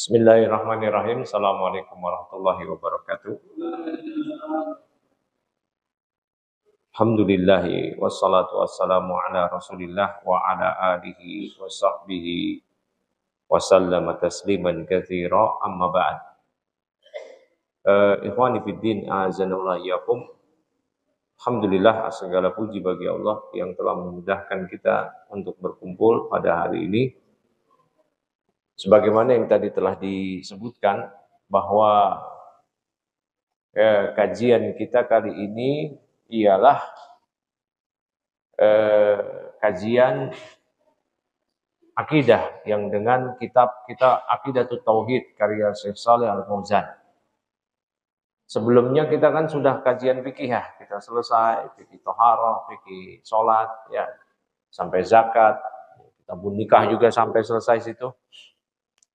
Bismillahirrahmanirrahim. Assalamualaikum warahmatullahi wabarakatuh. Alhamdulillahi wassalatu wassalamu ala rasulillah wa ala alihi wa sahbihi wa sallama tasliman katsira amma ba'd. Ikhwani fiddin, a'azanallahu iyyakum. Alhamdulillah, segala puji bagi Allah yang telah memudahkan kita untuk berkumpul pada hari ini. Sebagaimana yang tadi telah disebutkan bahwa kajian kita kali ini ialah kajian akidah yang dengan kitab kita Aqidatul Tauhid karya Syekh Shalih Al Fauzan. Sebelumnya kita kan sudah kajian fikih ya, kita selesai fikih thaharah, fikih salat ya, sampai zakat, kita nikah juga sampai selesai situ.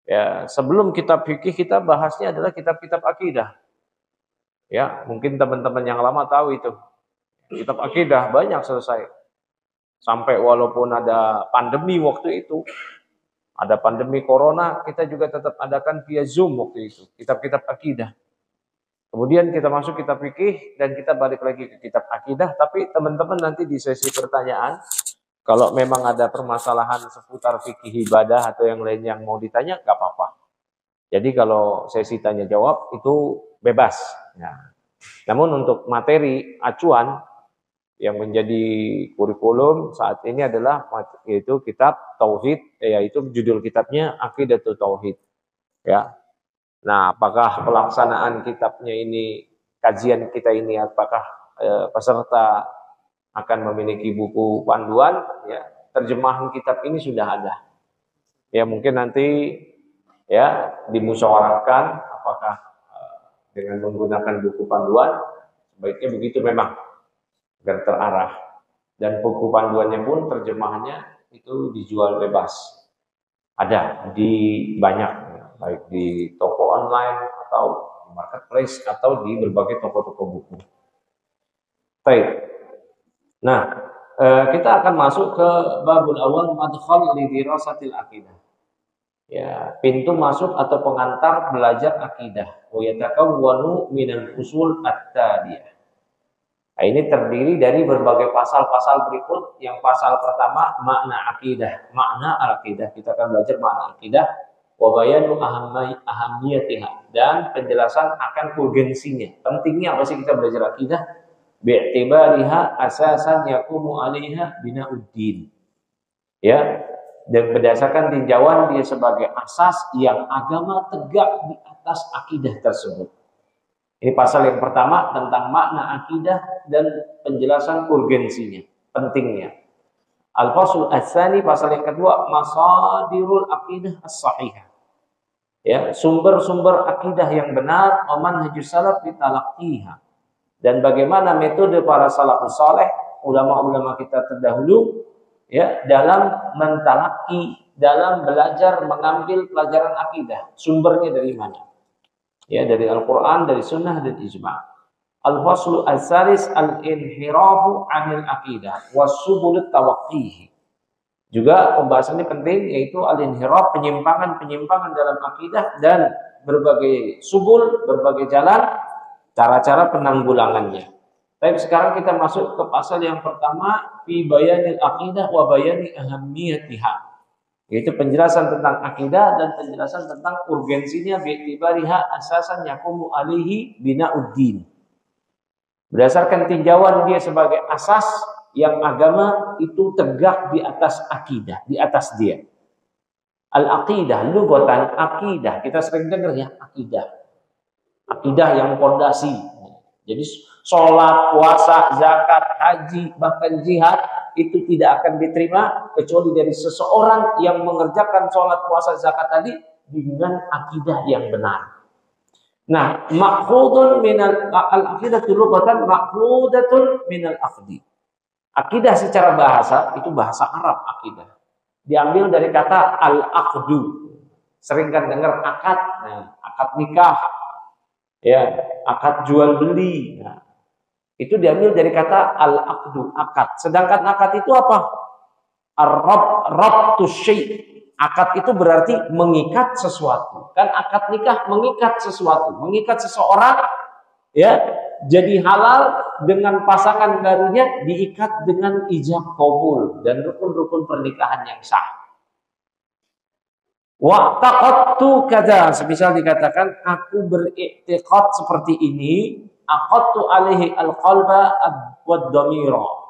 Ya, sebelum kitab fikih kita bahasnya adalah kitab-kitab akidah. Ya, mungkin teman-teman yang lama tahu itu. Kitab akidah banyak selesai. Sampai walaupun ada pandemi waktu itu, ada pandemi corona, kita juga tetap adakan via Zoom waktu itu, kitab-kitab akidah. Kemudian kita masuk kitab fikih dan kita balik lagi ke kitab akidah, tapi teman-teman nanti di sesi pertanyaan, kalau memang ada permasalahan seputar fikih ibadah atau yang lain yang mau ditanya, nggak apa-apa. Jadi kalau sesi tanya jawab itu bebas. Ya. Namun untuk materi acuan yang menjadi kurikulum saat ini adalah yaitu kitab Tauhid, yaitu judul kitabnya Aqidatul Tauhid. Ya. Nah, apakah pelaksanaan kitabnya ini, kajian kita ini, apakah peserta akan memiliki buku panduan, ya, terjemahan kitab ini sudah ada. Ya, mungkin nanti ya dimusyawarahkan apakah dengan menggunakan buku panduan, sebaiknya begitu memang agar terarah. Dan buku panduannya pun terjemahannya itu dijual bebas. Ada di banyak, baik di toko online atau di marketplace atau di berbagai toko-toko buku. Baik. Nah, kita akan masuk ke babul awal, madkhal li dirasatil aqidah. Ya, pintu masuk atau pengantar belajar akidah. Wa yatakawwanu minal usul at-tadiyah. Nah, ini terdiri dari berbagai pasal-pasal berikut. Yang pasal pertama makna akidah, makna al-aqidah. Kita akan belajar makna akidah, wa bayanu ahammiyatiha, dan penjelasan akan urgensinya. Pentingnya apa sih kita belajar akidah? Bi'tibariha asasan yakumu 'alaiha bina'uddin. Ya, dan berdasarkan tinjauan dia sebagai asas yang agama tegak di atas akidah tersebut. Ini pasal yang pertama tentang makna akidah dan penjelasan urgensinya, pentingnya. Al-Fasl Ats-Tsani, pasal yang kedua, masadirul aqidah as-sahihah. Ya, sumber-sumber akidah yang benar, wa manhajus salaf fi talaqqiha. Dan bagaimana metode para salafus saleh, ulama-ulama kita terdahulu, ya, dalam mentalaki, dalam belajar mengambil pelajaran akidah. Sumbernya dari mana? Ya, dari Al-Quran, dari Sunnah dan Ijma'. Al-Faslu Al-Salis Al-Inhirafu Anil Aqidah Wasubulut Tawaqqihi. Juga pembahasannya penting, yaitu Al-Inhiraf, penyimpangan-penyimpangan dalam akidah, dan berbagai subul, berbagai jalan, cara-cara penanggulangannya. Tapi sekarang kita masuk ke pasal yang pertama, fi bayanil aqidah wa bayani ahammiyatiha. Yaitu penjelasan tentang akidah dan penjelasan tentang urgensinya bi'tibariha asasan yakumu alaihi bina'uddin. Berdasarkan tinjauan dia sebagai asas yang agama itu tegak di atas akidah, di atas dia. Al-aqidah, lugatan akidah, kita sering dengar ya, akidah. Akidah yang fondasi. Jadi sholat, puasa, zakat, haji, bahkan jihad itu tidak akan diterima kecuali dari seseorang yang mengerjakan sholat, puasa, zakat tadi dengan akidah yang benar. Nah, ma'khudun minal al-aqidatu lughatan ma'khudatun minal aqdi. Akidah secara bahasa itu bahasa Arab akidah. Diambil dari kata al-aqdu. Sering kan dengar akad, nah, akad nikah. Ya, akad jual beli. Nah, itu diambil dari kata al-aqdu, akad. Sedangkan akad itu apa? Ar-rabtu syai', Akad itu berarti mengikat sesuatu. Kan akad nikah mengikat sesuatu, mengikat seseorang ya jadi halal dengan pasangan barunya, diikat dengan ijab qabul dan rukun-rukun pernikahan yang sah. Wa taqattu kadza, semisal dikatakan aku beriktiqad seperti ini, aqattu alaihi alqalba wad-dhamira.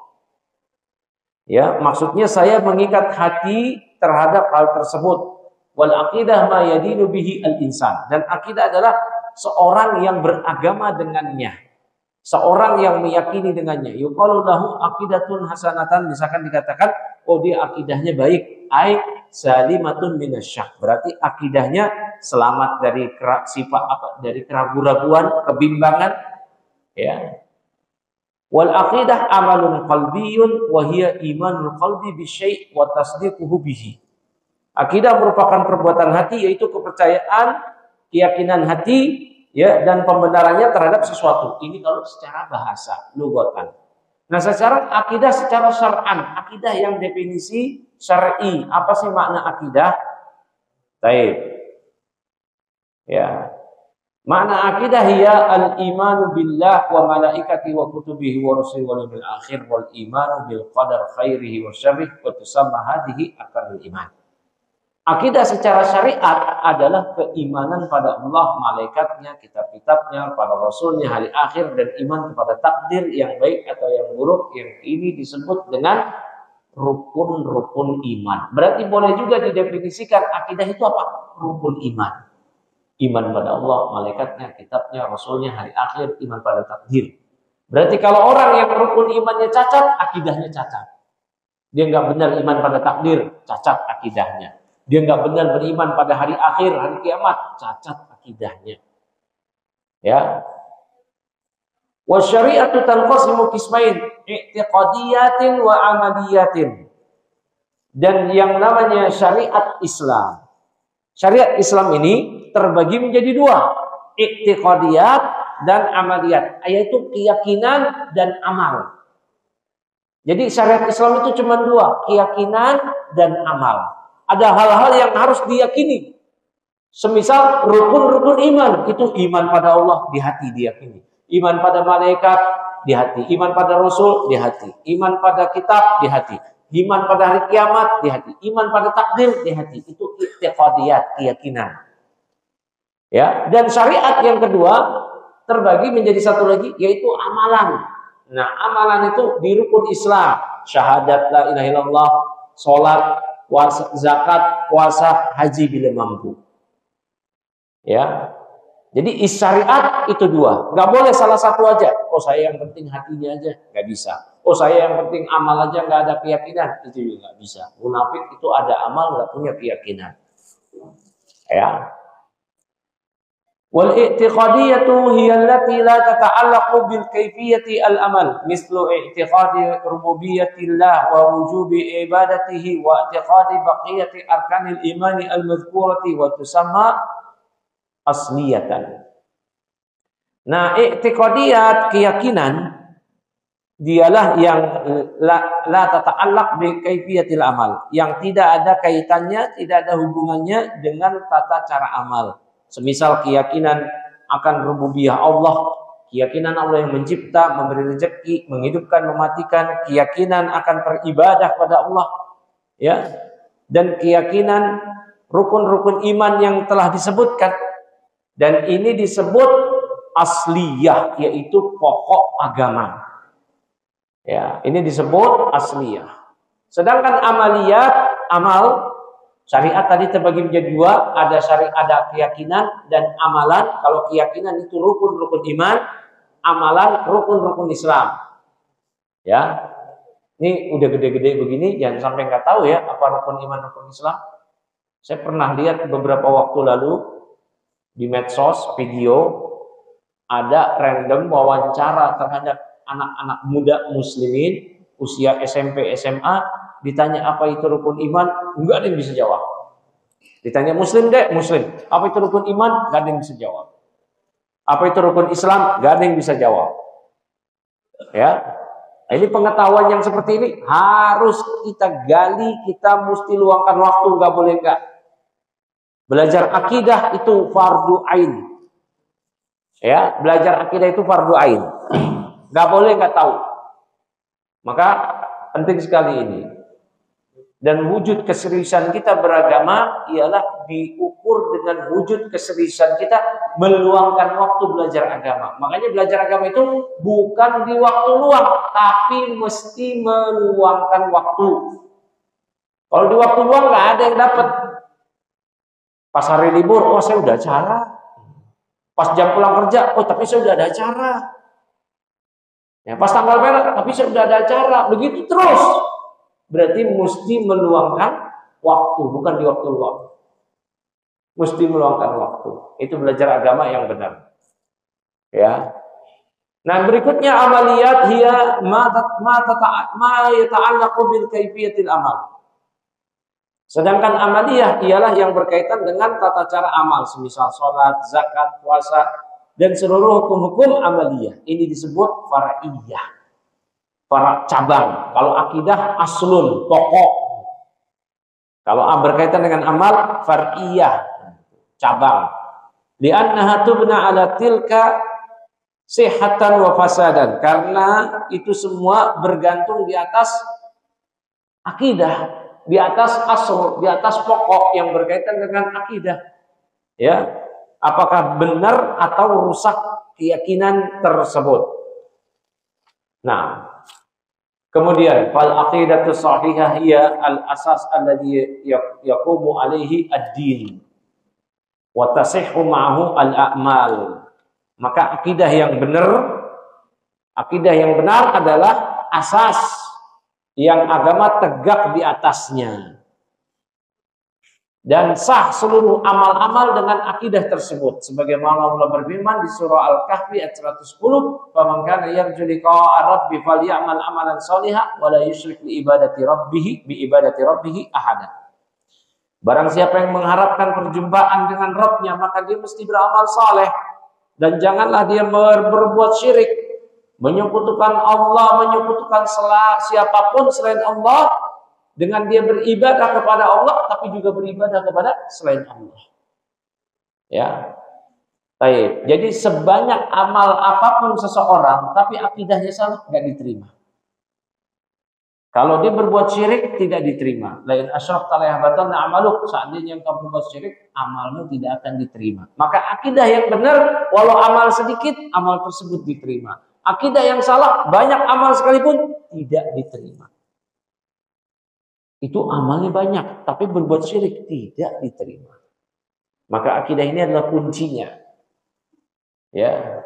Ya, maksudnya saya mengikat hati terhadap hal tersebut. Wal aqidah ma yadinu bihi al-insan, dan akidah adalah seorang yang beragama dengannya, seorang yang meyakini dengannya. Yuqalu lahu aqidatun hasanatan, misalkan dikatakan oh dia akidahnya baik, ai salimatun minasyak, berarti akidahnya selamat dari sifat dari keraguan-raguan, kebimbangan, ya. Wal aqidah amalun qalbiyun wa hiya imanul qalbi bi syai' wa tasdiquhu bihi. Akidah merupakan perbuatan hati, yaitu kepercayaan, keyakinan hati, ya, dan pembenarannya terhadap sesuatu. Ini kalau secara bahasa, lugatan. Nah, secara akidah, secara syar'an, akidah yang definisi syar'i, apa sih makna akidah? Baik. Ya. Makna akidah hiya al-imanu billah wa malaikati wa kutubihi wa rusulihi wal yawmil akhir wal imanu bil qadar khairihi wa syarrihi wa tusamma hadhihi arkanul iman. Akidah secara syariat adalah keimanan pada Allah, malaikatnya, kitab-kitabnya, para rasulnya, hari akhir, dan iman kepada takdir yang baik atau yang buruk. Yang ini disebut dengan rukun-rukun iman. Berarti boleh juga didefinisikan akidah itu apa? Rukun iman. Iman pada Allah, malaikatnya, kitabnya, rasulnya, hari akhir, iman pada takdir. Berarti kalau orang yang rukun imannya cacat, akidahnya cacat. Dia nggak benar iman pada takdir, cacat akidahnya. Dia nggak benar beriman pada hari akhir, hari kiamat, cacat akidahnya. Ya. Wa syari'atu tanqasimu qismain, i'tiqadiyatin wa amaliyatin. Dan yang namanya syariat Islam. Syariat Islam ini terbagi menjadi dua, i'tiqadiyat dan amaliyat, yaitu keyakinan dan amal. Jadi syariat Islam itu cuma dua, keyakinan dan amal. Ada hal-hal yang harus diyakini. Semisal rukun-rukun iman, itu iman pada Allah di hati diyakini. Iman pada malaikat di hati, iman pada rasul di hati, iman pada kitab di hati, iman pada hari kiamat di hati, iman pada takdir di hati. Itu i'tiqadiyat, keyakinan. Ya, dan syariat yang kedua terbagi menjadi satu lagi, yaitu amalan. Nah, amalan itu di rukun Islam, syahadat la ilaha illallah, salat, puasa, zakat, puasa, haji bila mampu. Ya. Jadi syariat itu dua. Nggak boleh salah satu aja. Oh, saya yang penting hatinya aja, nggak bisa. Oh, saya yang penting amal aja, nggak ada keyakinan, itu juga nggak bisa. Munafik itu ada amal, nggak punya keyakinan. Ya. Wal i'tiqadiyatu hiya allati la tata'allaqu bil kayfiyati al amal, mislu i'tiqadi rububiyyatillah wa wujubi ibadatihi wa i'tiqadi baqiyati arkanil imani al madhkurati wa tusamma asliyatan. Nah, i'tiqadiyat, keyakinan, dialah yang la tata'allaq bi kayfiyatil amal, yang tidak ada kaitannya, tidak ada hubungannya dengan tata cara amal. Semisal keyakinan akan rububiyah Allah, keyakinan Allah yang mencipta, memberi rezeki, menghidupkan, mematikan, keyakinan akan beribadah pada Allah, ya, dan keyakinan rukun-rukun iman yang telah disebutkan, dan ini disebut asliyah, yaitu pokok agama. Ya, ini disebut asliyah. Sedangkan amaliyat, amal, syariat tadi terbagi menjadi dua, ada syariat, ada keyakinan dan amalan. Kalau keyakinan itu rukun-rukun iman, amalan rukun-rukun Islam. Ya, ini udah gede-gede begini, jangan sampai nggak tahu ya apa rukun iman, rukun Islam. Saya pernah lihat beberapa waktu lalu di medsos video ada random wawancara terhadap anak-anak muda muslimin usia SMP, SMA. Ditanya apa itu rukun iman, enggak ada yang bisa jawab. Ditanya muslim deh, muslim. Apa itu rukun iman, enggak ada yang bisa jawab. Apa itu rukun Islam, enggak ada yang bisa jawab. Ya. Nah, ini pengetahuan yang seperti ini harus kita gali, kita mesti luangkan waktu, nggak boleh nggak. Belajar akidah itu fardu ain. Ya, belajar akidah itu fardu ain. Nggak boleh nggak tahu. Maka penting sekali ini. Dan wujud keseriusan kita beragama ialah diukur dengan wujud keseriusan kita meluangkan waktu belajar agama. Makanya belajar agama itu bukan di waktu luang, tapi mesti meluangkan waktu. Kalau di waktu luang nggak ada yang dapat. Pas hari libur, oh saya udah acara. Pas jam pulang kerja, oh tapi saya udah ada acara. Ya, pas tanggal merah, tapi saya udah ada acara. Begitu terus. Berarti mesti meluangkan waktu, bukan di waktu luang. Mesti meluangkan waktu. Itu belajar agama yang benar. Ya. Nah, berikutnya amaliyat hiya ma yata'allaqu bil kaifiyatil amal. Sedangkan amaliyah ialah yang berkaitan dengan tata cara amal, semisal sholat, zakat, puasa, dan seluruh hukum-hukum amaliyah. Ini disebut faraiyah. Para cabang. Kalau akidah aslun, pokok. Kalau berkaitan dengan amal, far'iyah, cabang. Li'annaha tubna ala tilka sihatan wa fasadan. Karena itu semua bergantung di atas akidah, di atas asl, di atas pokok yang berkaitan dengan akidah. Ya, apakah benar atau rusak keyakinan tersebut. Nah, kemudian fal aqidatu shahihah hiya al asas alladhi yaqumu alaihi ad-din wa tasihhu ma'ahu al a'mal. Maka akidah yang benar adalah asas yang agama tegak di atasnya. Dan sah seluruh amal-amal dengan akidah tersebut. Sebagaimana Allah berfirman di surah Al-Kahfi ayat 110, "Faman kana yarju liqa'a rabbi falyamal amalan shalihan wa la yusyrik bi ibadati rabbih ahada." Barang siapa yang mengharapkan perjumpaan dengan Rabb-nya, maka dia mesti beramal saleh dan janganlah dia berbuat syirik, menyekutukan Allah, menyekutukan siapapun selain Allah. Dengan dia beribadah kepada Allah, tapi juga beribadah kepada selain Allah. Ya, baik. Jadi sebanyak amal apapun seseorang, tapi akidahnya salah, nggak diterima. Kalau dia berbuat syirik, tidak diterima. Lain asyrakta la yahbatanna amaluk. Seandainya engkau berbuat syirik, amalmu tidak akan diterima. Maka akidah yang benar, walau amal sedikit, amal tersebut diterima. Akidah yang salah, banyak amal sekalipun tidak diterima. Itu amalnya banyak, tapi berbuat syirik tidak diterima. Maka akidah ini adalah kuncinya. Ya.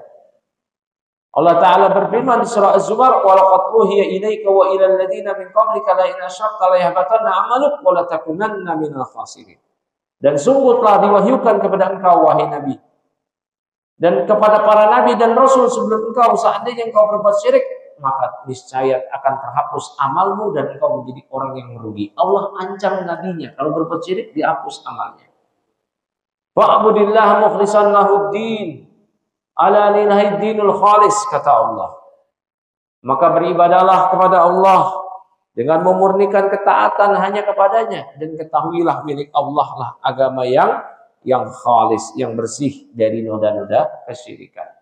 Allah Ta'ala berfirman di surah Az-Zumar, "Wa laqad uhiya ilaika wa ilal ladzina min qablika la in asyrakta la yahbatanna 'amaluk wa la takunanna minal khasirin." Dan sungguh telah diwahyukan kepada engkau wahai Nabi, dan kepada para nabi dan rasul sebelum engkau, seandainya engkau berbuat syirik, maka niscaya akan terhapus amalmu dan engkau menjadi orang yang merugi. Allah ancam nabinya kalau berbuat syirik dihapus amalnya. Fa'budillah mukhlishan lahuddin, ala lillahi dinul khalis, kata Allah. Maka beribadahlah kepada Allah dengan memurnikan ketaatan hanya kepadanya, dan ketahuilah milik Allah lah agama yang khalis, yang bersih dari noda-noda kesyirikan.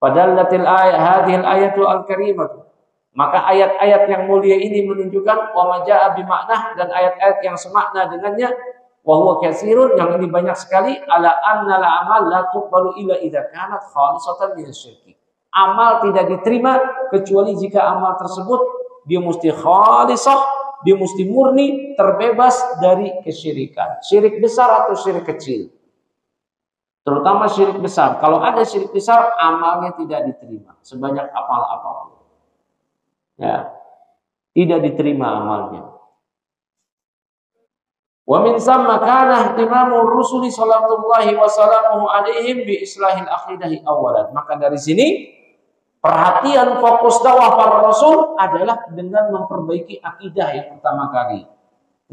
Padahalatil ayat hadhil ayatul al-karimah. Maka ayat-ayat yang mulia ini menunjukkan wa majaa bimaknah, dan ayat-ayat yang semakna dengannya wa huwa katsirun, yang ini banyak sekali, ala anna la amal la tuqbalu illa idza kanat khalisatan min syirki. Amal tidak diterima kecuali jika amal tersebut dia mesti khalisah, dia mesti murni, terbebas dari kesyirikan. Syirik besar atau syirik kecil. Terutama syirik besar. Kalau ada syirik besar, amalnya tidak diterima. Sebanyak amal apapun. Ya. Tidak diterima amalnya. Wa min samma kana ihtimamu rusuli sallallahu wasallamu alaihim bi islahil aqidahi awalan. Maka dari sini perhatian fokus dakwah para rasul adalah dengan memperbaiki akidah yang pertama kali.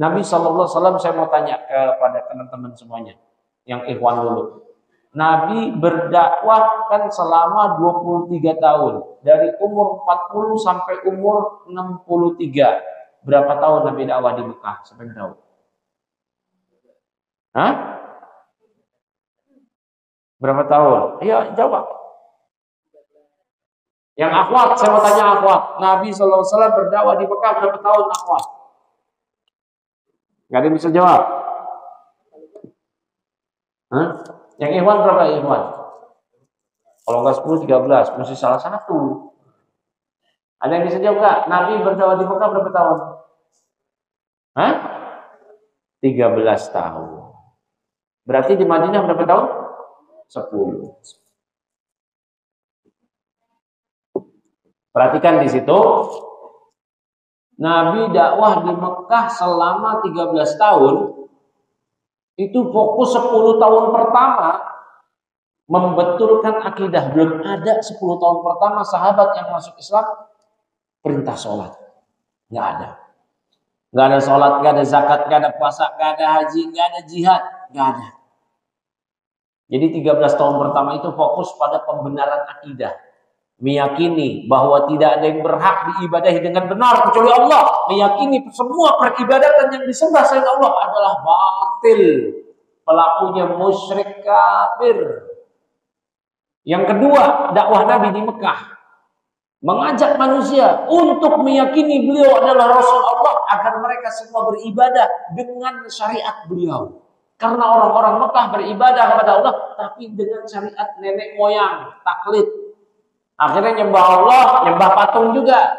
Nabi sallallahu alaihi wasallam, saya mau tanya kepada teman-teman semuanya yang ikhwan dulu. Nabi berdakwah kan selama 23 tahun. Dari umur 40 sampai umur 63. Berapa tahun Nabi dakwah di Mekah? Siapa yang tahu? Hah? Berapa tahun? Ayo jawab. Yang akhwat, saya mau tanya akhwat. Nabi SAW berdakwah di Mekah berapa tahun akhwat? Gak ada yang bisa jawab. Hah? Yang ikhwan berapa ikhwan? Kalau enggak 10, 13. Mesti salah satu. Ada yang bisa jawab gak? Nabi berdakwah di Mekah berapa tahun? Hah? 13 tahun. Berarti di Madinah berapa tahun? 10. Perhatikan di situ. Nabi dakwah di Mekah selama 13 tahun. Itu fokus 10 tahun pertama membetulkan akidah. Belum ada 10 tahun pertama sahabat yang masuk Islam perintah sholat. Nggak ada. Nggak ada sholat, nggak ada zakat, nggak ada puasa, nggak ada haji, nggak ada jihad. Nggak ada. Jadi 13 tahun pertama itu fokus pada pembenaran akidah. Meyakini bahwa tidak ada yang berhak diibadahi dengan benar kecuali Allah. Meyakini semua peribadatan yang disembah selain Allah adalah batil. Pelakunya musyrik kafir. Yang kedua, dakwah Nabi di Mekah. Mengajak manusia untuk meyakini beliau adalah Rasul Allah agar mereka semua beribadah dengan syariat beliau. Karena orang-orang Mekah beribadah kepada Allah tapi dengan syariat nenek moyang, taklid. Akhirnya nyembah Allah, nyembah patung juga.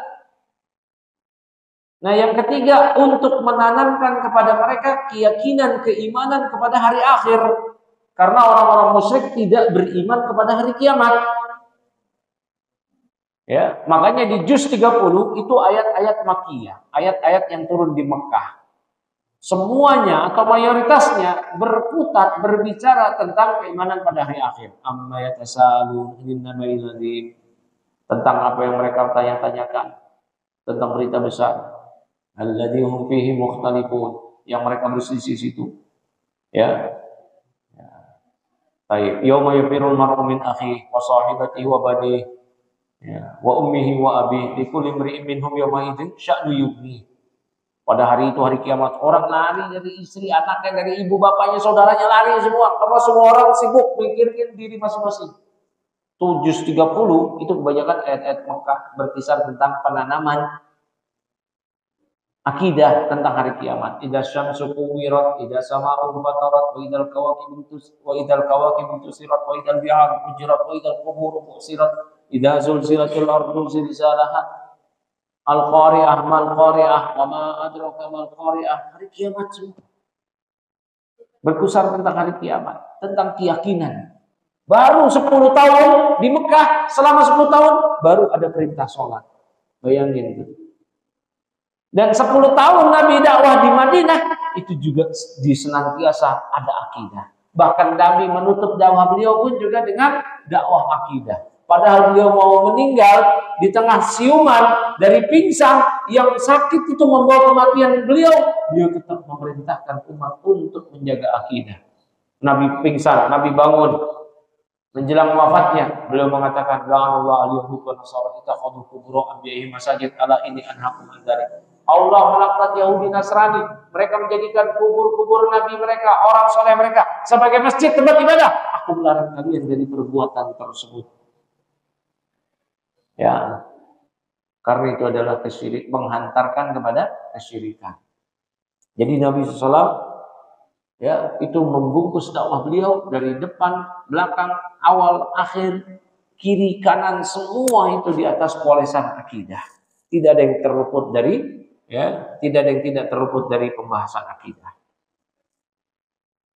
Nah yang ketiga, untuk menanamkan kepada mereka keyakinan, keimanan kepada hari akhir. Karena orang-orang musyrik tidak beriman kepada hari kiamat. Ya, makanya di juz 30 itu ayat-ayat Makkiyah, ayat-ayat yang turun di Mekah. Semuanya atau mayoritasnya berputar berbicara tentang keimanan pada hari akhir. Amma yatasalun tentang apa yang mereka tanya-tanyakan, tentang berita besar. Alladzi hum fihi mukhtalifun, yang mereka berselisih situ. Ya. Baik, yauma yafirul mar'u min akhihi wa sahibatihi wa banihi wa ummihi wa abihi likulli imri'in minhum yawma idzin sya'nu yughni. Pada hari itu, hari kiamat, orang lari dari istri, anaknya, dari ibu bapaknya, saudaranya lari semua. Karena semua orang sibuk mikirin diri masing-masing. 730 itu kebanyakan ayat-ayat Mekah berkisar tentang penanaman akidah tentang hari kiamat. Idza syamsu kuwirat, idza sama'u fatarat, wa idzal kawakibu tusirat, wa idzal biharu fujirat, wa idzal quburu bu'sirat, idza zulzilatil ardu zilzalaha. Al-Qari'ah, Mal-Qari'ah, wa ma adraka Mal-Qari'ah. Hari kiamat semua. Berkusar tentang hari kiamat, tentang keyakinan. Baru 10 tahun di Mekah, selama 10 tahun baru ada perintah sholat. Bayangin itu. Dan 10 tahun Nabi dakwah di Madinah, itu juga disenantiasa ada akidah. Bahkan Nabi menutup dakwah beliau pun juga dengan dakwah akidah. Padahal beliau mau meninggal di tengah siuman dari pingsan yang sakit itu membawa kematian beliau tetap memerintahkan umat untuk menjaga akidah. Nabi pingsan, Nabi bangun menjelang wafatnya, beliau mengatakan, "La'anallahu al-yahuda wa nasara ittakhadhu qubur anbiya'ihim masajid ala inni anhaqum an dzalik." Allah melaknat Yahudi Nasrani, mereka menjadikan kubur-kubur nabi mereka, orang soleh mereka sebagai masjid tempat ibadah. Aku melarang kalian dari perbuatan tersebut. Ya, karena itu adalah kesyirik, menghantarkan kepada kesyirikan. Jadi Nabi SAW ya itu membungkus dakwah beliau dari depan, belakang, awal, akhir, kiri, kanan, semua itu di atas polesan akidah. Tidak ada yang terluput dari tidak ada yang tidak terluput dari pembahasan akidah.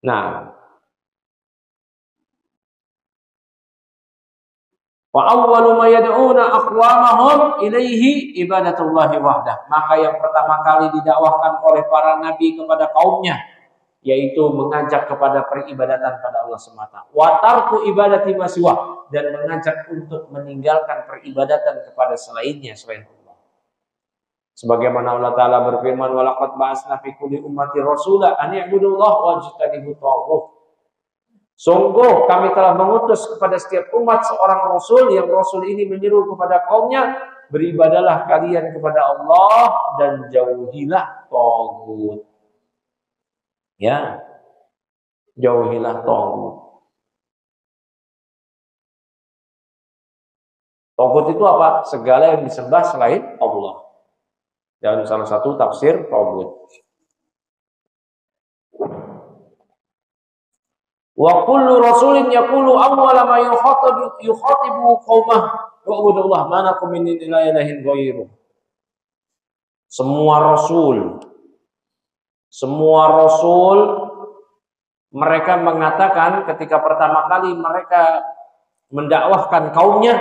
Nah, wa awwalu ma yad'una aqwamahum ilaihi ibadatullahi wahdah. Maka yang pertama kali didakwahkan oleh para nabi kepada kaumnya yaitu mengajak kepada peribadatan pada Allah semata. Wa tarku ibadati masiwa, dan mengajak untuk meninggalkan peribadatan kepada selainnya selain Allah. Sebagaimana Allah Ta'ala berfirman, wa laqad ba'atsna fi kulli ummati rasula an ya'budullaha wajtanibut taghut. Sungguh kami telah mengutus kepada setiap umat seorang rasul, yang rasul ini menyeru kepada kaumnya, beribadalah kalian kepada Allah dan jauhilah tagut. Ya, jauhilah tagut. Tagut itu apa? Segala yang disembah selain Allah. Dan salah satu tafsir tagut. Wa kullu rasulin yaqulu awwala ma yukhatibu qaumah wa'budullah ma lakum min ilahin ghairuh. Semua rasul mereka mengatakan ketika pertama kali mereka mendakwahkan kaumnya,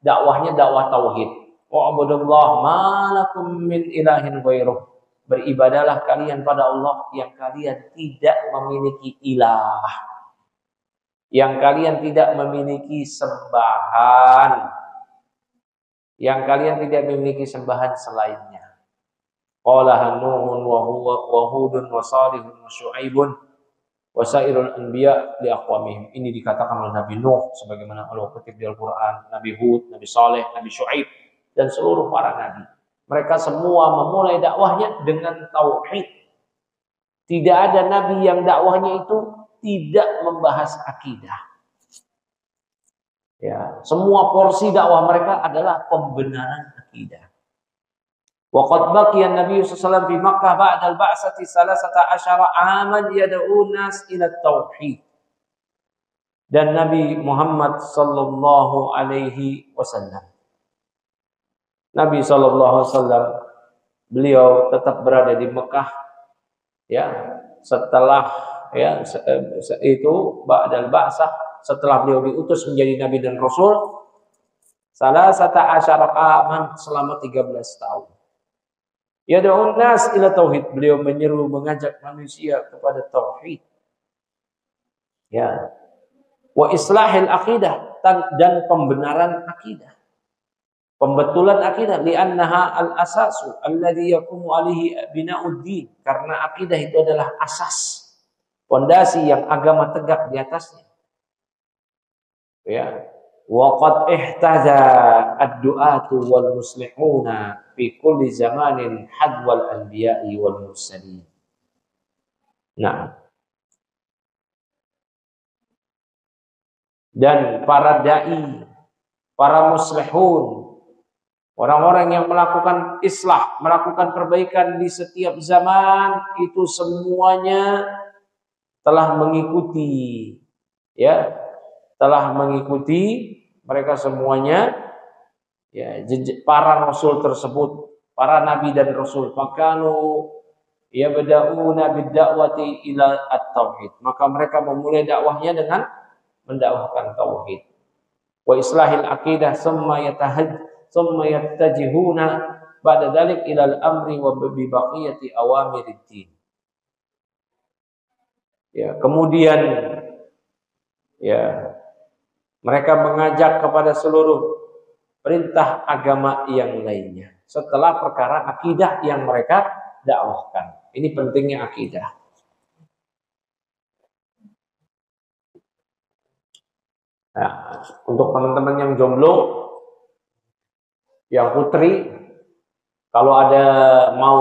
dakwahnya dakwah tauhid. Wa'budullah ma lakum min ilahin ghairuh. Beribadalah kalian pada Allah yang kalian tidak memiliki ilah, yang kalian tidak memiliki sembahan, yang kalian tidak memiliki sembahan selainnya. Qala Nuhun wa Hudun wa Salihun wa Syu'aibun wa sairul anbiya li aqwamihim. Ini dikatakan oleh Nabi Nuh sebagaimana Allah kutip di Al-Qur'an, Nabi Hud, Nabi Saleh, Nabi Syu'aib dan seluruh para nabi. Mereka semua memulai dakwahnya dengan tauhid. Tidak ada nabi yang dakwahnya itu tidak membahas akidah. Ya, semua porsi dakwah mereka adalah pembenaran akidah. Wa qad baqiya an-nabiy sallallahu alaihi wasallam fi Makkah ba'da al-ba'tsati 13 'aman yad'u nas ila tauhid. Dan Nabi Muhammad sallallahu alaihi wasallam, Nabi sallallahu alaihi wasallam, beliau tetap berada di Mekah ya, setelah ya itu ba'dal ba'tsah, setelah beliau diutus menjadi nabi dan rasul, 13 aman, selama 13 tahun. Yad'un nas ila tauhid, beliau menyeru, mengajak manusia kepada tauhid. Ya. Wa islahil aqidah, dan pembenaran akidah. Pembetulan akidah, li'annaha al-asasu alladhi yaqumu alaihi bina'uddin, karena akidah itu adalah asas, fondasi yang agama tegak di atasnya. Ya, wa qad ihtaza ad-du'atu wal muslihuna fi kulli zamanin hadwal anbiya'i wal mursalin. Nah, dan para dai, para muslihun, orang-orang yang melakukan islah, melakukan perbaikan di setiap zaman, itu semuanya telah mengikuti, ya, telah mengikuti mereka semuanya, ya, para rasul tersebut, para nabi dan rasul. Fakanu yabda'una bid-da'wati ila at-tauhid, maka mereka memulai dakwahnya dengan mendakwahkan tauhid. Wa islahil aqidah summa yattajihuna ba'da dzalik ila al-amri wa bi baqiyati awamirid-din. Ya, kemudian ya, mereka mengajak kepada seluruh perintah agama yang lainnya setelah perkara akidah yang mereka dakwahkan. Ini pentingnya akidah. Nah, untuk teman-teman yang jomblo, yang putri, kalau ada mau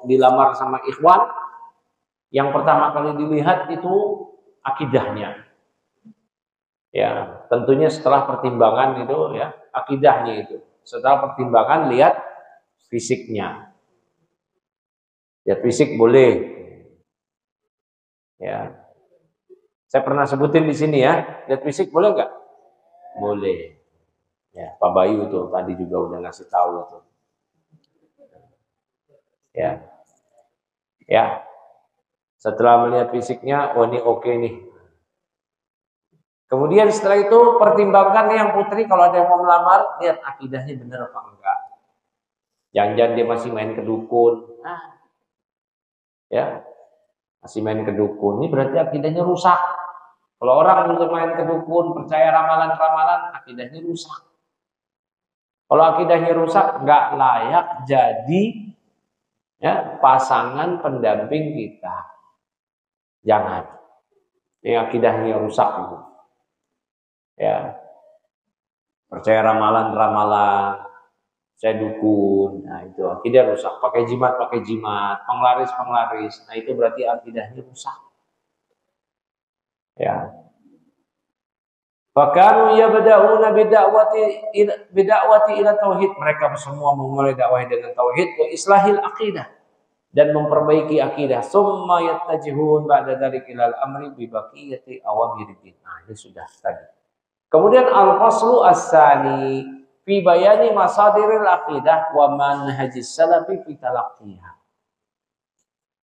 dilamar sama ikhwan, yang pertama kali dilihat itu akidahnya. Ya, tentunya setelah pertimbangan itu, ya, akidahnya itu. Setelah pertimbangan lihat fisiknya. Lihat fisik boleh. Ya. Saya pernah sebutin di sini ya, lihat fisik boleh nggak? Boleh. Ya, Pak Bayu tuh tadi juga udah ngasih tahu tuh. Ya. Ya. Setelah melihat fisiknya, oh ini oke nih. Kemudian setelah itu pertimbangkan yang putri, kalau ada yang mau melamar, lihat akidahnya benar apa enggak. Jangan-jangan dia masih main ke dukun. Nah. Ya. Masih main ke dukun. Ini berarti akidahnya rusak. Kalau orang untuk main ke dukun, percaya ramalan-ramalan, akidahnya rusak. Kalau akidahnya rusak, nggak layak jadi, ya, pasangan pendamping kita. Jangan. Ini akidahnya rusak gitu. Ya, percaya ramalan-ramalan, saya dukun, nah itu akidah rusak. Pakai jimat, penglaris. Nah itu berarti akidahnya rusak. Ya. Fakanu yabda'una bid'awati ila tauhid. Mereka semua memulai dakwah dengan tauhid wa islahil aqidah dan memperbaiki akidah. Summa yattajihun ba'da dzalika ilal amri bi baqiyati awamirid. Nah, ini sudah tadi. Kemudian al-faslu as-sani fi bayani masadiril aqidah wa manhajis salafi fi talaqqiha.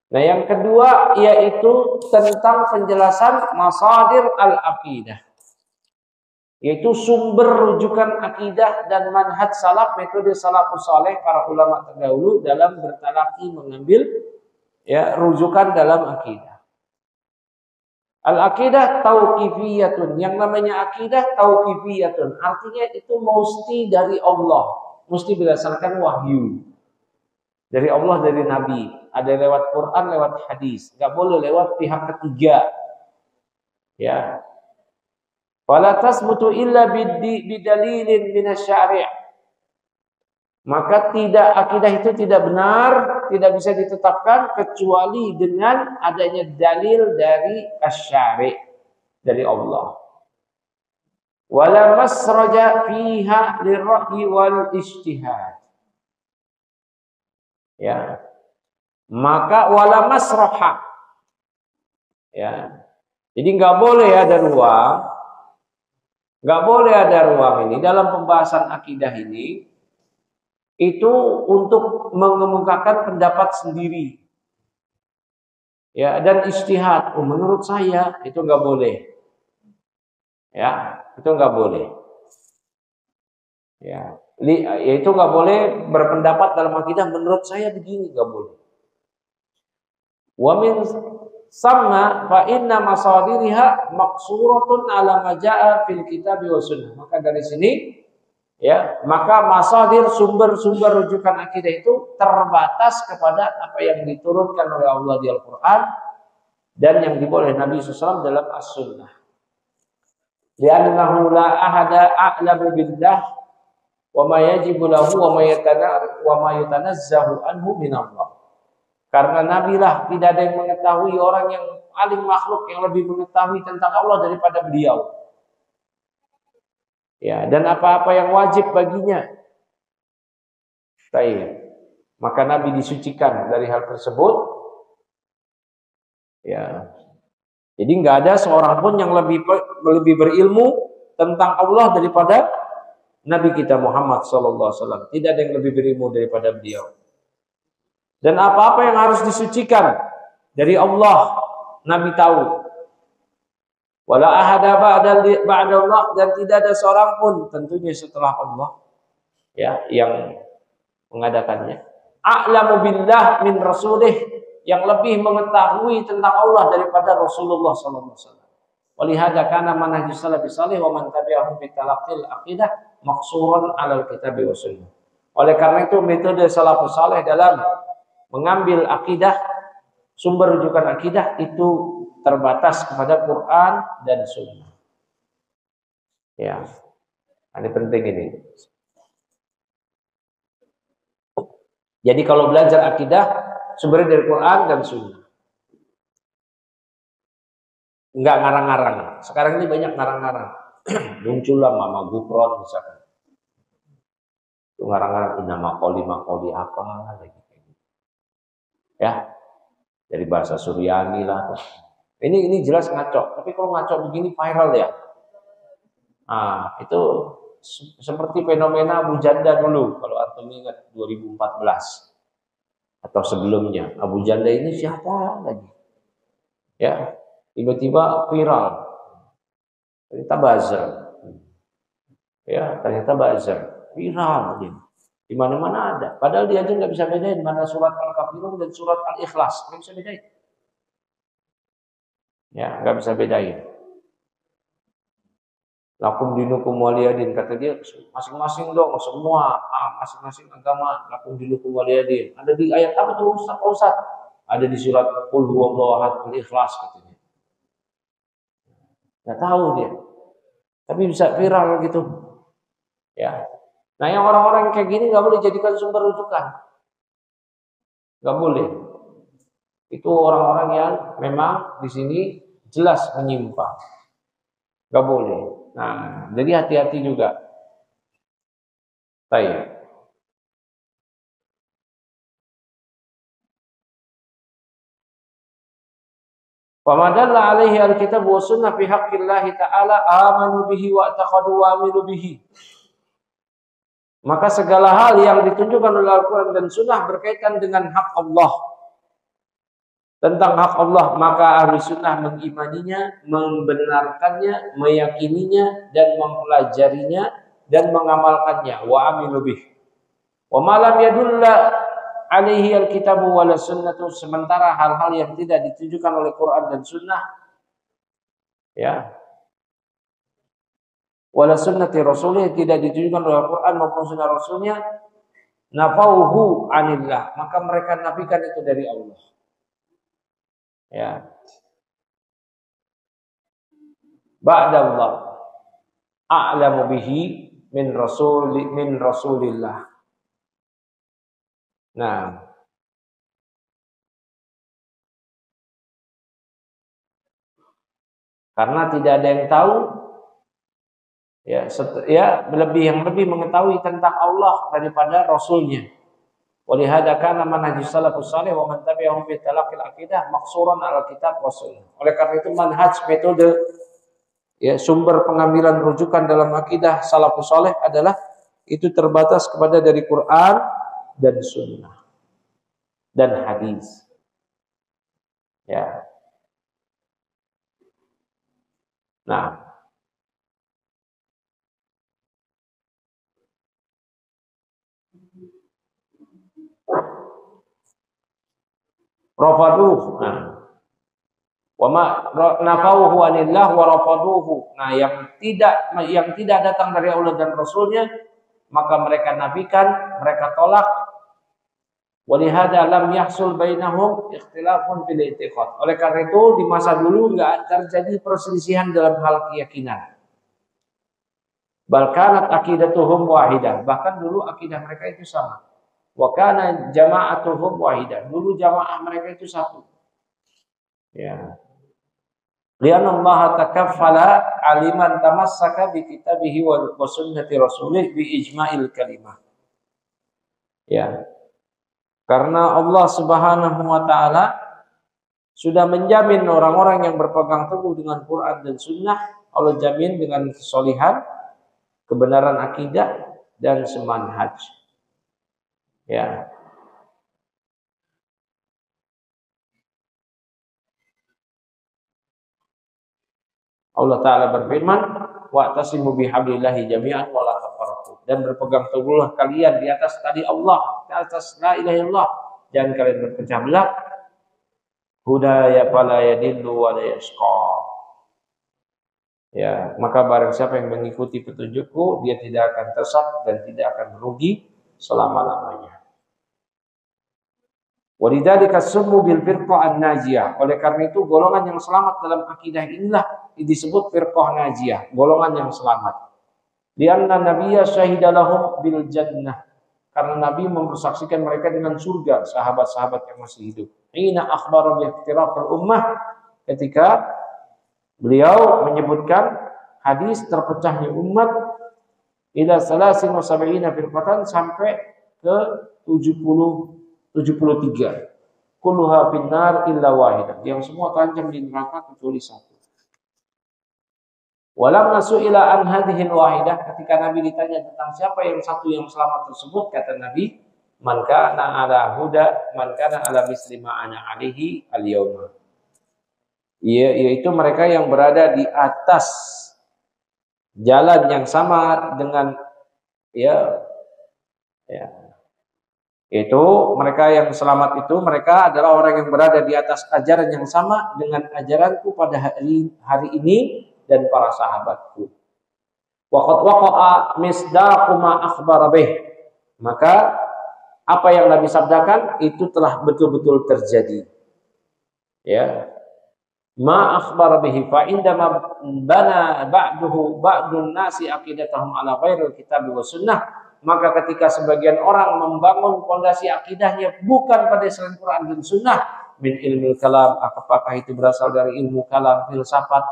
Nah, yang kedua yaitu tentang penjelasan masadir al-aqidah, yaitu sumber rujukan akidah dan manhaj salaf, metode salafus saleh para ulama terdahulu dalam bertalaki mengambil ya rujukan dalam akidah. Al-aqidah tauqifiyatun. Yang namanya akidah tauqifiyatun, artinya itu mesti dari Allah, mesti berdasarkan wahyu dari Allah, dari Nabi. Ada lewat Quran, lewat hadis. Enggak boleh lewat pihak ketiga. Ya. Wala tasbutu illa bidalilin minasyari'. Maka akidah itu tidak benar, tidak bisa ditetapkan kecuali dengan adanya dalil dari asy-syari', dari Allah. Wala masraja fiha lirra'yi wal ijtihad. Ya. Maka wala masraha. Ya. Jadi enggak boleh ada ruang. Enggak boleh ada ruang ini dalam pembahasan akidah ini itu untuk mengemukakan pendapat sendiri. Ya, dan ijtihad. Oh, menurut saya itu enggak boleh. Ya, itu enggak boleh. Ya, itu enggak boleh berpendapat dalam akidah menurut saya begini, enggak boleh. Wa min sama fa inna masadiriha maqsuratun ala ma jaa fil kitab wa sunnah. Maka dari sini ya, maka masadir sumber-sumber rujukan akidah itu terbatas kepada apa yang diturunkan oleh Allah di Al-Qur'an dan yang dibawa oleh Nabi SAW dalam As-Sunnah. Li'annahu la ahada a'lamu billah wa ma yajibu lahu wa ma yatanazzahu anhu minallah. Karena Nabi lah, tidak ada yang mengetahui, orang yang paling makhluk yang lebih mengetahui tentang Allah daripada beliau. Ya, dan apa-apa yang wajib baginya. Baik. Maka Nabi disucikan dari hal tersebut. Ya. Jadi nggak ada seorang pun yang lebih berilmu tentang Allah daripada Nabi kita Muhammad SAW. Tidak ada yang lebih berilmu daripada beliau. Dan apa-apa yang harus disucikan dari Allah, Nabi tahu. Wala ahada ba'dallah, dan tidak ada seorang pun tentunya setelah Allah ya yang mengadakannya. A'lamu billah min rasulih, yang lebih mengetahui tentang Allah daripada Rasulullah sallallahu alaihi wasallam. Walihada kana manhajus salafis salih wa man tabi'ahum fi talaqqil aqidah maqsuran 'alal kitab wa sunnah. Oleh karena itu metode salafus saleh dalam mengambil akidah, sumber rujukan akidah itu terbatas kepada Quran dan Sunnah. Ya, ini penting ini. Jadi kalau belajar akidah, sumbernya dari Quran dan Sunnah. Enggak ngarang-ngarang. Sekarang ini banyak ngarang-ngarang. Muncullah Mama Gufron misalkan. Itu ngarang-ngarang nama makoli apa lagi. Ya, dari bahasa Suryani lah. Ini jelas ngaco. Tapi kalau ngaco begini viral ya. Nah, itu seperti fenomena Abu Janda dulu. Kalau antum ingat 2014 atau sebelumnya. Abu Janda ini siapa lagi? Ya, tiba-tiba viral. Ternyata buzzer. Ya, ternyata buzzer. Viral gitu. Di mana-mana ada. Padahal dia aja nggak bisa bedain mana surat Al-Kafirun dan surat Al-Ikhlas. Nggak bisa bedain. Ya, nggak bisa bedain. Lakum dinukum waliyadin, kata dia masing-masing dong, semua masing-masing agama. Lakum dinukum waliyadin. Ada di ayat apa tuh Ustaz? Ada di surat Qul huwallahu ahad, Al-Ikhlas katanya. nggak tahu dia, tapi bisa viral gitu, ya. Nah, yang orang-orang kayak gini nggak boleh jadikan sumber rujukan, nggak boleh. Itu orang-orang yang memang di sini jelas menyimpang, nggak boleh. Nah, jadi hati-hati juga. Baik. Famadalla alaihi alkitab wa sunnah fi haqqillahi ta'ala amanu bihi wa taqadu wa amilu bihi. Maka segala hal yang ditunjukkan oleh Al-Quran dan Sunnah berkaitan dengan hak Allah, tentang hak Allah, maka ahli sunnah mengimaninya, membenarkannya, meyakininya, dan mempelajarinya, dan mengamalkannya. Wa amilu bihi. Wa malam yadulla alaihi alkitabu wala sunnatu, sementara hal-hal yang tidak ditujukan oleh Quran dan Sunnah, ya, wala sunnati rasulih, tidak ditujukan oleh Quran maupun Sunnah Rasulnya, nafauhu anillah, maka mereka nafikan itu dari Allah, ya. Ba'dallah a'lamu bihi min rasulillah. Nah, karena tidak ada yang tahu, ya, yang lebih mengetahui tentang Allah daripada Rasulnya. Walihada kana manhajus salafus salih wa man tabi'ahum fi talaqil aqidah maqsuran ala kitab Rasul. Oleh karena itu manhaj, metode, ya, sumber pengambilan rujukan dalam akidah salafus salih adalah itu terbatas kepada dari Quran dan Sunnah dan hadis, ya. Nah, rafaduh, nah, wama nafauhu anillah wa rafaduhu. Nah, yang tidak datang dari Allah dan Rasulnya, maka mereka nafikan, mereka tolak. Walihada lam yahsul bainahum ikhtilafun fil i'tiqad. Oleh karena itu di masa dulu enggak terjadi perselisihan dalam hal keyakinan. Bal kanat aqidatuhum wahidah. Bahkan dulu akidah mereka itu sama. Wa kana jama'atuhum wahidah. Dulu jamaah mereka itu satu. Ya. Lianna Allah takaffala aliman tamassaka bi kitabihi wa sunnati rasulih bi ijma'il kalimah. Ya. Karena Allah Subhanahu wa taala sudah menjamin orang-orang yang berpegang teguh dengan Quran dan Sunnah, Allah jamin dengan kesolihan, kebenaran akidah, dan semanhaj. Ya. Allah Ta'ala berfirman, wa'tasimu bihablillahi jami'an wa la tafarraqu. Dan berpegang teguhlah kalian di atas tali Allah, di atas la ilaha illallah. Jangan kalian berpecah belah. Hudaya fala yadillu wa la yashqa. Ya, maka barang siapa yang mengikuti petunjukku, dia tidak akan tersesat dan tidak akan merugi selama-lamanya. Walidzalika summu bil firqah an-najiyah. Oleh karena itu golongan yang selamat dalam akidah inilah disebut firqah najiyah, golongan yang selamat. Lianna nabiyya syahida lahum bil jannah. Karena Nabi mempersaksikan mereka dengan surga, sahabat-sahabat yang masih hidup. Ina akhbara bi iftiraqil ummah, ketika beliau menyebutkan hadis terpecahnya umat ila 73 firqatan, sampai ke 73. Kulluha finnar illa wahidah. Yang semua terancam di neraka kecuali satu. Walam nasu'ila an hadhil wahidah, ketika Nabi ditanya tentang siapa yang satu yang selamat tersebut, kata Nabi, man kana ala huda, man kana ala misli ma ana alaihi al-yauma. Yaitu mereka yang berada di atas jalan yang sama dengan itu mereka yang selamat itu, mereka adalah orang yang berada di atas ajaran yang sama dengan ajaranku pada hari ini dan para sahabatku. Waqad waqa'a misdaqu ma akhbara bih. Maka apa yang Nabi sabdakan itu telah betul-betul terjadi. Ya. ma akhbar bihi fa indama bana ba'dun nasi aqidatahum ala ghairil kitab wa sunnah, maka ketika sebagian orang membangun fondasi akidahnya bukan pada selain Quran dan sunnah, min ilmu kalam, apakah itu berasal dari ilmu kalam, filsafat,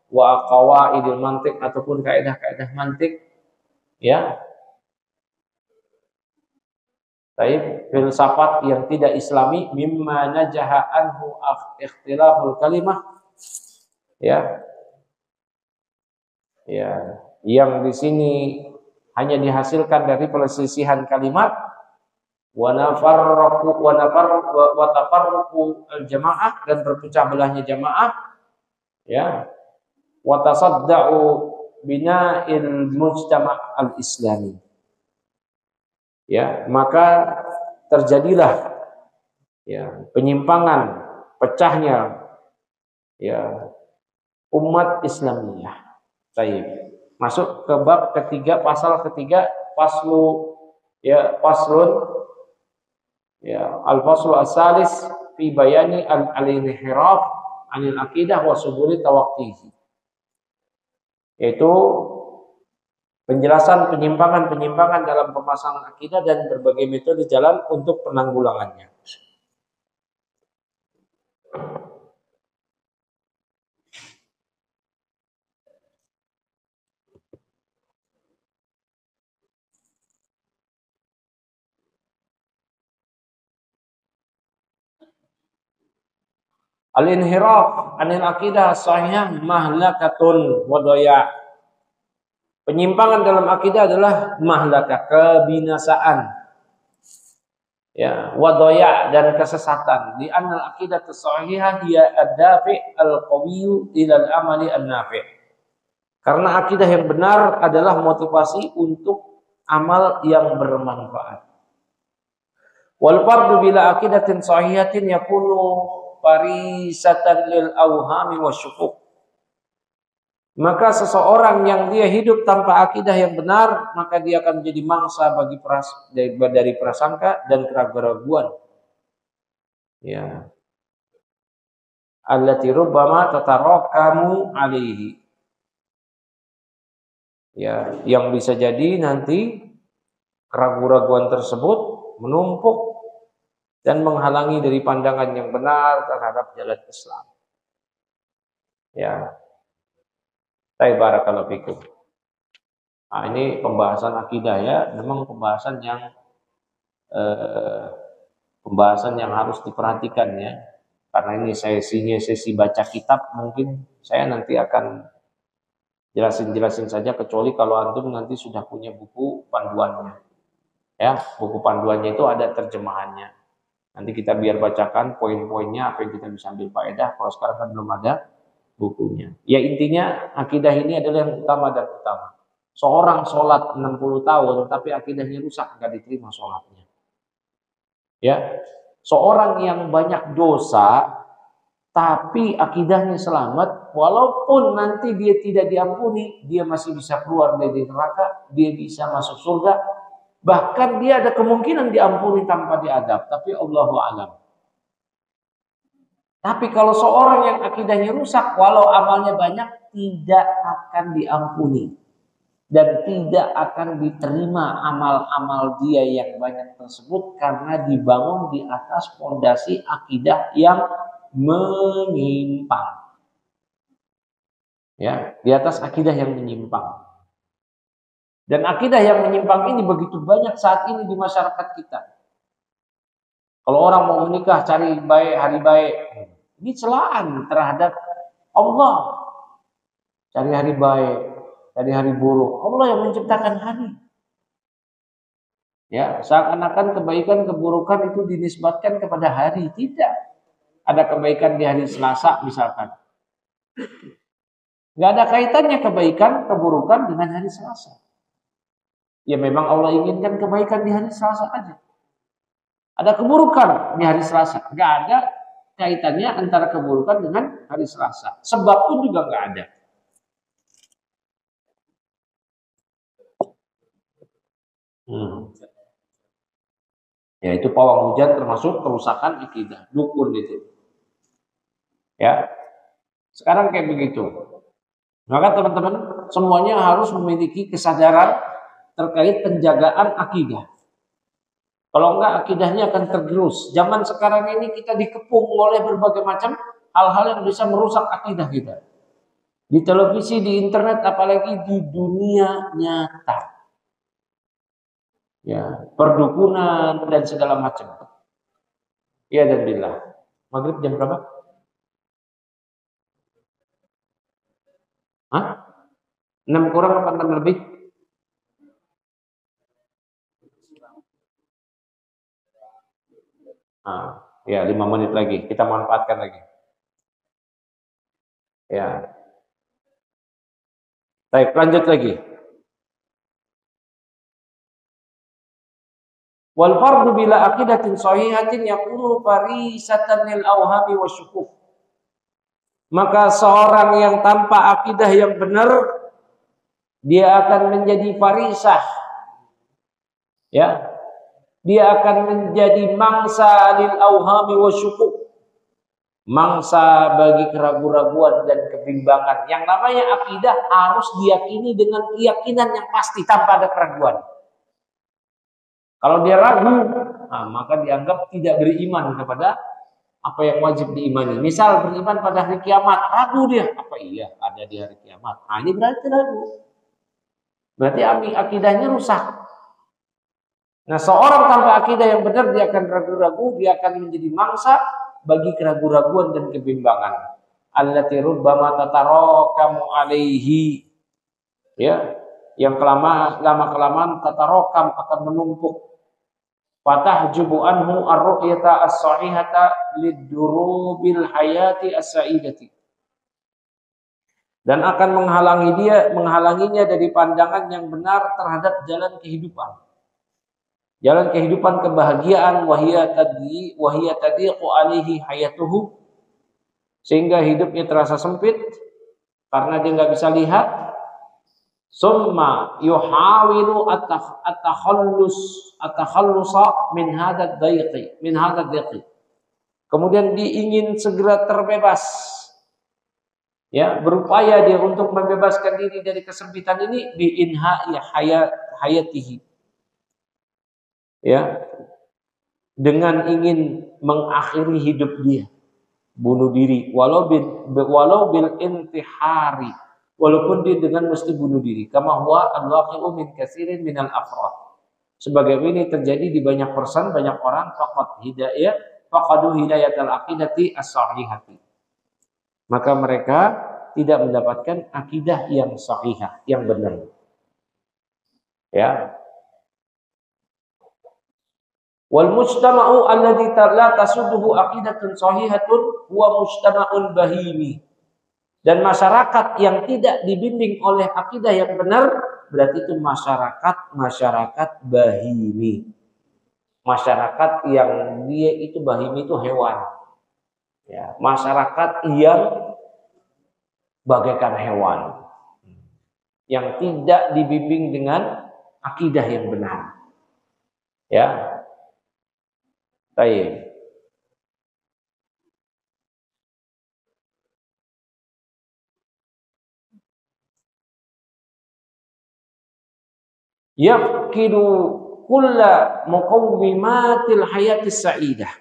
wa qawaidil mantiq, ataupun kaidah-kaidah mantik, ya. Baik, filsafat yang tidak islami, mimma najaha anhu ikhtilaful kalimah, ya. Ya, yang di sini hanya dihasilkan dari perselisihan kalimat, wa tafarruqu al-jamaah, dan berpecah belahnya jamaah, ya. Wa tasadda'u bina'il mujtama' al-islami. Ya, maka terjadilah ya penyimpangan, pecahnya ya umat Islamiyah. Baik. Masuk ke bab ketiga, pasal ketiga, faslun ya al-faslu as-salis fi bayani al-inhiraf anil aqidah wa subuli tawaqqihi. Yaitu penjelasan penyimpangan-penyimpangan dalam pemasangan akidah dan berbagai metode jalan untuk penanggulangannya. Al-inhiraf anil aqidah sahihah mahlakatun wa dhaya'. Penyimpangan dalam akidah adalah mahlakah, kebinasaan, ya, wa dhaya' dan kesesatan. Di anal aqidah sahihah hiya ad-dafi' al-qawiyyu ila al-amali an-nafi'. Karena akidah yang benar adalah motivasi untuk amal yang bermanfaat. Wal fardu bila aqidatin sahihatin yakunu farisatan lil awhami wasyukuk. Maka seseorang yang dia hidup tanpa akidah yang benar, maka dia akan menjadi mangsa bagi dari prasangka dan keraguan-keraguan. Ya. Allati rubbama tatarakamu alaihi. Ya, yang bisa jadi nanti keraguan-keraguan tersebut menumpuk dan menghalangi dari pandangan yang benar terhadap jalan Islam. Ya. Barakallahu fikum. Nah, ini pembahasan akidah ya, memang pembahasan yang harus diperhatikan ya. Karena ini sesi baca kitab, mungkin saya nanti akan jelasin saja, kecuali kalau antum nanti sudah punya buku panduannya. Ya, buku panduannya itu ada terjemahannya. Nanti kita biar bacakan poin-poinnya apa yang kita bisa ambil faedah. Kalau sekarang kan belum ada bukunya. Ya intinya akidah ini adalah yang utama dan utama. Seorang sholat 60 tahun tapi akidahnya rusak, nggak diterima sholatnya. Ya, seorang yang banyak dosa tapi akidahnya selamat, walaupun nanti dia tidak diampuni, dia masih bisa keluar dari neraka, dia bisa masuk surga, bahkan dia ada kemungkinan diampuni tanpa diadab, tapi Allahu a'lam. Tapi kalau seorang yang akidahnya rusak, walau amalnya banyak, tidak akan diampuni dan tidak akan diterima amal-amal dia yang banyak tersebut, karena dibangun di atas fondasi akidah yang menyimpang. Ya, di atas akidah yang menyimpang. Dan akidah yang menyimpang ini begitu banyak saat ini di masyarakat kita. Kalau orang mau menikah cari baik, hari baik, ini celaan terhadap Allah. Cari hari baik, cari hari buruk. Allah yang menciptakan hari. Ya, seakan-akan kebaikan keburukan itu dinisbatkan kepada hari. Tidak. Ada kebaikan di hari Selasa misalkan. Nggak ada kaitannya kebaikan keburukan dengan hari Selasa. Ya memang Allah inginkan kebaikan di hari Selasa aja. Ada keburukan di hari Selasa. Nggak ada kaitannya antara keburukan dengan hari Selasa. Sebab pun juga nggak ada. Ya itu pawang hujan termasuk kerusakan akidah. Dukun itu. Ya. Sekarang kayak begitu. Maka teman-teman semuanya harus memiliki kesadaran terkait penjagaan akidah. Kalau enggak akidahnya akan tergerus. Zaman sekarang ini kita dikepung oleh berbagai macam hal-hal yang bisa merusak akidah kita. Di televisi, di internet, apalagi di dunia nyata. Ya, perdukunan dan segala macam. Ya dan billah. Maghrib jam berapa? Hah? 6 kurang apa 6 lebih? Ya 5 menit lagi. Kita manfaatkan lagi. Ya. Baik, lanjut lagi. Wal fardu bila aqidatin sahihatin yakunu farisatan lil awhami wasyukuk. Maka seorang yang tanpa akidah yang benar, dia akan menjadi farisah. Ya. Dia akan menjadi mangsa lil awhami wasyukuk. Mangsa bagi keraguan-raguan dan kebimbangan. Yang namanya akidah harus diyakini dengan keyakinan yang pasti tanpa ada keraguan. Kalau dia ragu, maka dianggap tidak beriman kepada apa yang wajib diimani. Misal beriman pada hari kiamat, ragu dia. Apa iya ada di hari kiamat? Ini berarti ragu. Berarti akidahnya rusak. Nah, seorang tanpa akidah yang benar, dia akan ragu-ragu, dia akan menjadi mangsa bagi keraguan-raguan dan kebimbangan. Allati rubbama tatarakamu alaihi. Ya, yang lama-kelamaan tatarokam akan menumpuk. Fatahjubu anhu ar-ru'yata as-sahihata lidurubil hayati as-sa'idati. Dan akan menghalanginya dari pandangan yang benar terhadap jalan kehidupan. Jalan kehidupan kebahagiaan wahia tadiqu alaihi hayatuhu, sehingga hidupnya terasa sempit karena dia nggak bisa lihat. Summa yuhawilu at-takhallusa min hadad dayqi. Kemudian dia ingin segera terbebas. Ya, berupaya dia untuk membebaskan diri dari kesempitan ini bi inha'i hayatihi. Ya. Dengan ingin mengakhiri hidup dia, bunuh diri walau bil intihari. Walaupun dia dengan mesti bunuh diri. Kama huwa al-waqi'u min katsirin minal afrad. Sebagai ini terjadi di banyak persen, banyak orang faqadu hidayatal aqidati as-sahihati. Maka mereka tidak mendapatkan akidah yang sahihah, yang benar. Ya. Wal mujtama'u alladzi la tasudduhu aqidatun sahihatun huwa mujtama'un bahimi. Dan masyarakat yang tidak dibimbing oleh akidah yang benar, berarti itu masyarakat bahimi. Masyarakat yang dia itu bahimi itu hewan. Ya, masyarakat yang bagaikan hewan. Yang tidak dibimbing dengan akidah yang benar. Ya. Baik. Yafqidu kulla muqawwimatil hayatis sa'idah.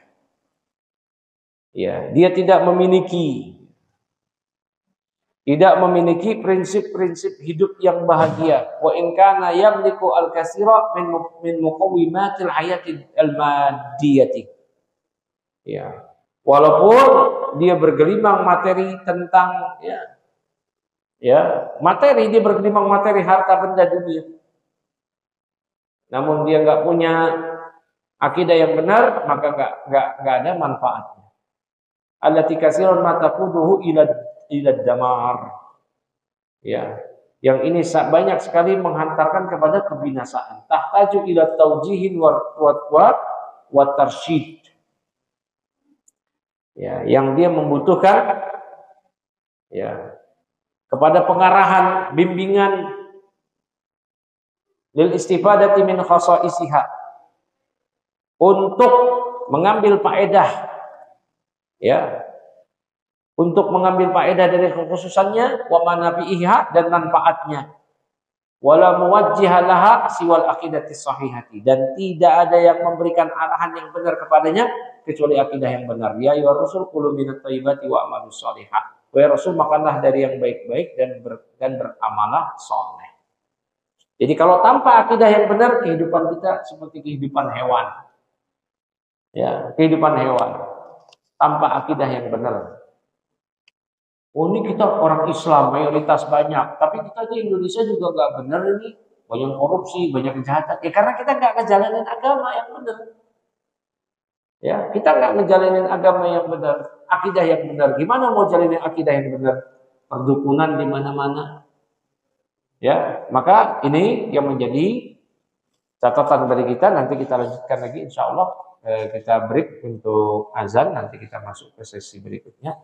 Ya, dia tidak memiliki prinsip-prinsip hidup yang bahagia. Wa in kana yamliku al-katsira min muqawwimatil hayatil al-maddiyati. Ya. Walaupun dia bergelimang materi tentang materi, dia bergelimang materi harta benda dunia. Namun dia nggak punya akidah yang benar, maka nggak ada manfaatnya. Allati katsirun ma taquduhu ila damar. Ya, yang ini banyak sekali menghantarkan kepada kebinasaan. Tahtaju ila taujihin wa tarsyid. Ya, yang dia membutuhkan kepada pengarahan, bimbingan lil istifadati min khasaisiha, untuk mengambil faedah untuk mengambil faedah dari kekhususannya, wa manafi'iha, dan manfaatnya. Wala muwajjiha laha siwal aqidati sahihati, dan tidak ada yang memberikan arahan yang benar kepadanya kecuali akidah yang benar. Ya ayyuhar rasul kulu minat thayyibati wa amalus shalihah. Wahai Rasul, makanlah dari yang baik-baik dan beramalah soleh. Jadi kalau tanpa akidah yang benar, kehidupan kita seperti kehidupan hewan. Ya, kehidupan hewan tanpa akidah yang benar. Oh, ini kita orang Islam mayoritas banyak, tapi kita di Indonesia juga nggak benar ini, banyak korupsi, banyak kejahatan. Ya karena kita nggak ngejalanin agama yang benar. Ya, kita nggak ngejalanin agama yang benar, akidah yang benar. Gimana mau jalanin akidah yang benar? Perdukunan di mana-mana. Ya, maka ini yang menjadi catatan dari kita. Nanti kita lanjutkan lagi, insya Allah. Kita break untuk azan. Nanti kita masuk ke sesi berikutnya.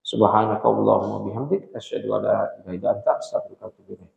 Subhanakallahumma bihamdik asyhadu an la ilaha illa anta astaghfiruka wa atubu ilaik.